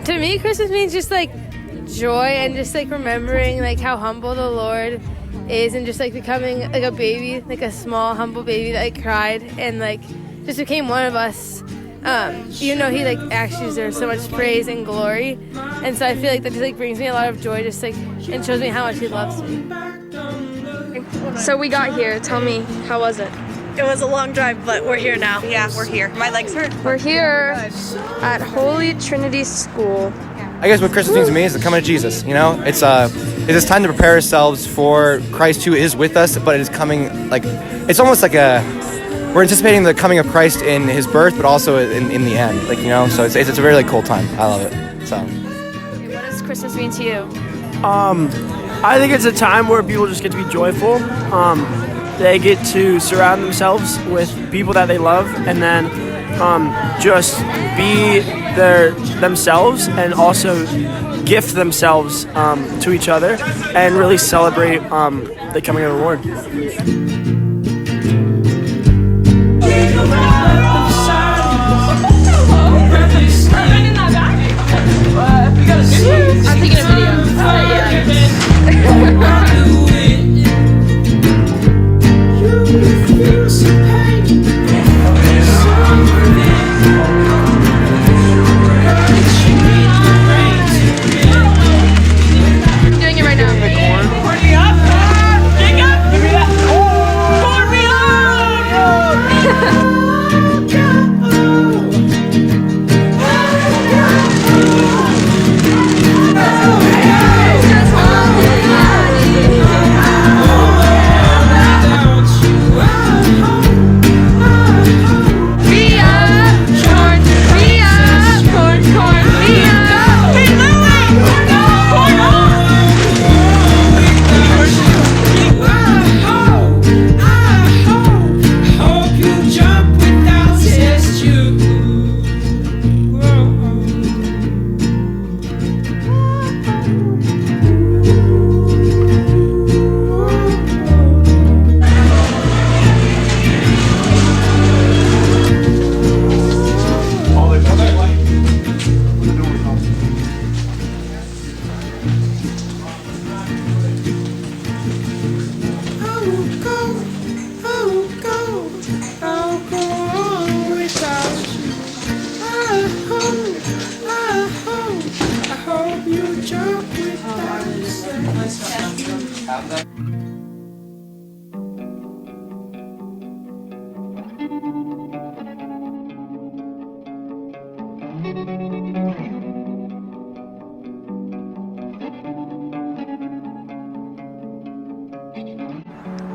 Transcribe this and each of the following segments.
To me, Christmas means just like joy and just like remembering like how humble the Lord is and just like becoming like a baby, like a small humble baby that like cried and like just became one of us. Even though he like actually deserves so much praise and glory, and so I feel like that just like brings me a lot of joy, just like and shows me how much he loves me. So we got here. Tell me, how was it? It was a long drive, but we're here now. Yeah, we're here. My legs hurt. We're here at Holy Trinity School. I guess what Christmas means to me is the coming of Jesus. You know, it's time to prepare ourselves for Christ who is with us, but it is coming like it's almost like we're anticipating the coming of Christ in his birth, but also in the end. Like, you know, so it's a very like cool time. I love it. So. What does Christmas mean to you? I think it's a time where people just get to be joyful. They get to surround themselves with people that they love, and then just be themselves, and also gift themselves to each other, and really celebrate the coming of the Lord. I'm taking a video. I'm doing it right now. Pour me up! Jacob! Give me that! Pour me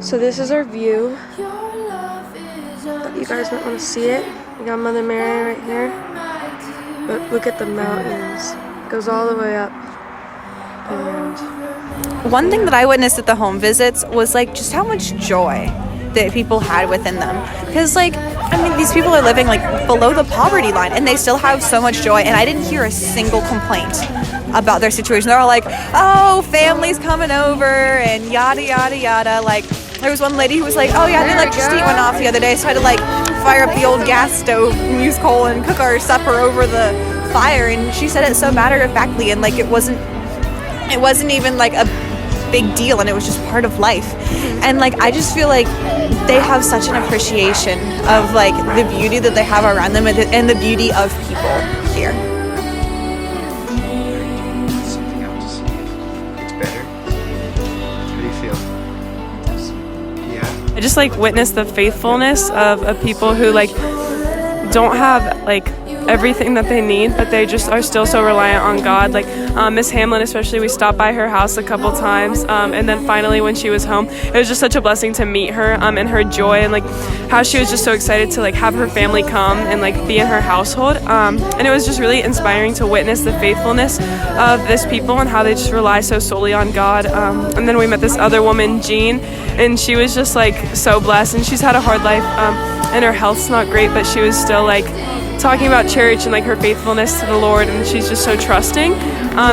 So this is our view. You guys might want to see it. We got Mother Mary right here. But look at the mountains. It goes all the way up. And One thing that I witnessed at the home visits was like just how much joy that people had within them. Because like, I mean, these people are living like below the poverty line and they still have so much joy, and I didn't hear a single complaint about their situation. They're all like, oh, family's coming over and yada yada yada. Like, there was one lady who was like, oh yeah, the electricity went off the other day, so I had to like fire up the old gas stove and use coal and cook our supper over the fire. And she said it so matter-of-factly, and like it wasn't even like a big deal, and it was just part of life. And like I just feel like they have such an appreciation of like the beauty that they have around them and the beauty of people here. Something else. It's better. How do you feel? Yeah. I just like witnessed the faithfulness of people who like don't have like everything that they need, but they just are still so reliant on God. Like Miss Hamlin especially, we stopped by her house a couple times, and then finally when she was home, it was just such a blessing to meet her and her joy, and like how she was just so excited to like have her family come and like be in her household, and it was just really inspiring to witness the faithfulness of this people and how they just rely so solely on God. And then we met this other woman, Jean, and she was just like so blessed, and she's had a hard life, and her health's not great, but she was still like talking about church and like her faithfulness to the Lord, and she's just so trusting.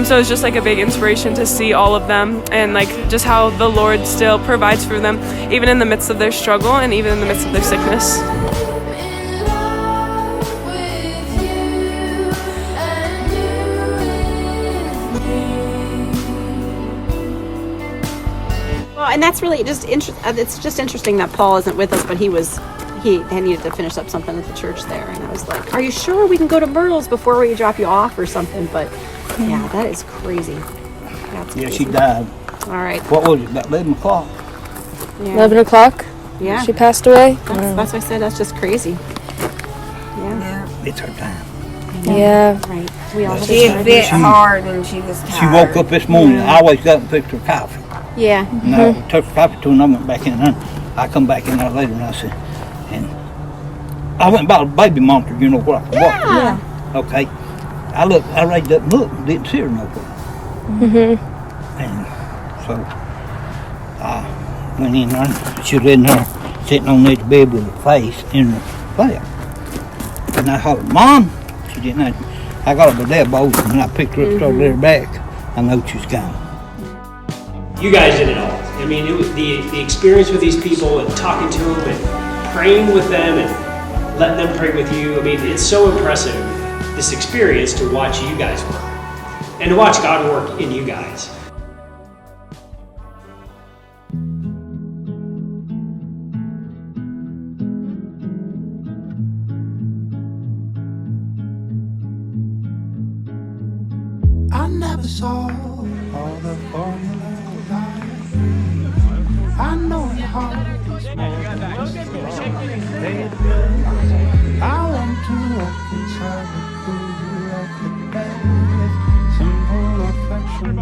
So it was just like a big inspiration to see all of them and like just how the Lord still provides for them, even in the midst of their struggle and even in the midst of their sickness. Well, and that's really just it's just interesting that Paul isn't with us, but he needed to finish up something at the church there, and I was like, "Are you sure we can go to Myrtle's before we drop you off or something?" But yeah, that is crazy. That's crazy. Yeah, she died. All right. What was it? About 11 o'clock. Yeah. 11 o'clock? Yeah. She passed away? That's what I said. That's just crazy. Yeah. It's her time. Yeah. Right. We all She is bit hard and she was tired. She woke up this morning. I always got and fixed her coffee. Yeah. And I took her coffee to her and I went back in there. I come back in there later and I said, and I went and bought a baby monitor, you know what? Yeah. Okay. I raised up and looked, didn't see her nowhere. And so I went in there and she was in there sitting on the bed with her face in her lap. And I hollered, "Mom!" She didn't answer. I got up with that bowl and I picked her up, started her back. I know she was gone. You guys did it all. I mean, it was the experience with these people and talking to them and praying with them and letting them pray with you. I mean, it's so impressive, this experience, to watch you guys work and to watch God work in you guys. I never saw all the formula life. I know your heart is more than just a I want to walk inside the cool of the bed with simple affections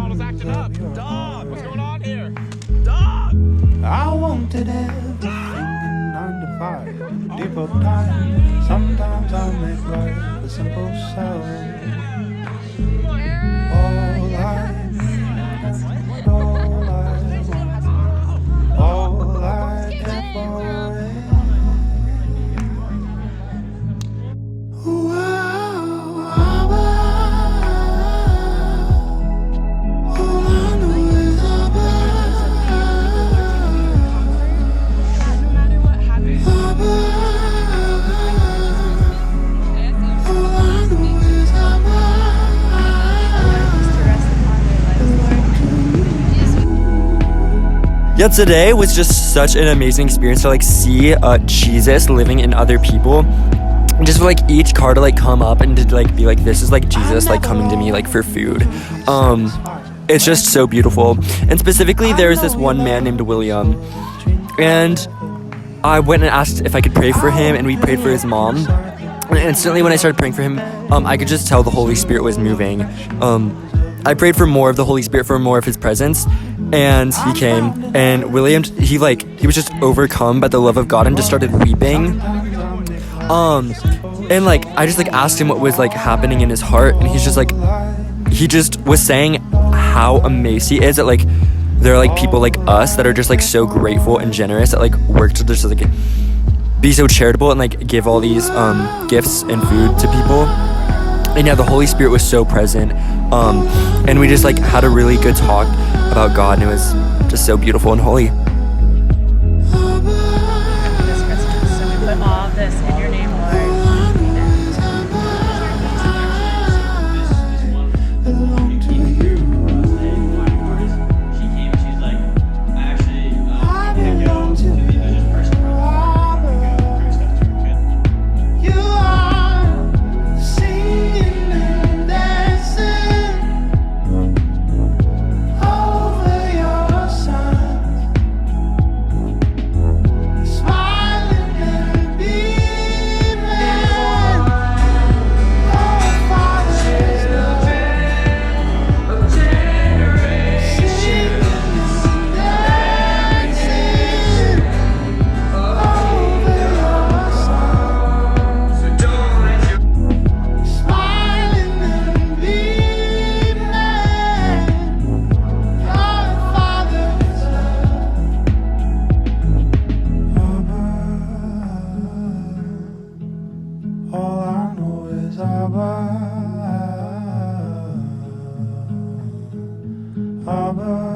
of your dog. What's going on here? Dog! I wanted everything in 9 to 5. Deep of time. Sometimes I make life a simple sound. Yeah, today was just such an amazing experience to like see Jesus living in other people. Just for like each car to like come up and to like be like, this is like Jesus like coming to me like for food. It's just so beautiful. And specifically there was this one man named William, and I went and asked if I could pray for him, and we prayed for his mom. And instantly when I started praying for him, I could just tell the Holy Spirit was moving. I prayed for more of the Holy Spirit, for more of his presence, and he came, and William, he was just overcome by the love of God and just started weeping. And like I just like asked him what was like happening in his heart, and he's just like, he just was saying how amazed he is that like there are like people like us that are just like so grateful and generous, that like work to just like be so charitable and like give all these gifts and food to people. And yeah, the Holy Spirit was so present, and we just like had a really good talk about God, and it was just so beautiful and holy. This Christmas, so we put all of this in your name, Lord. Abba, Abba.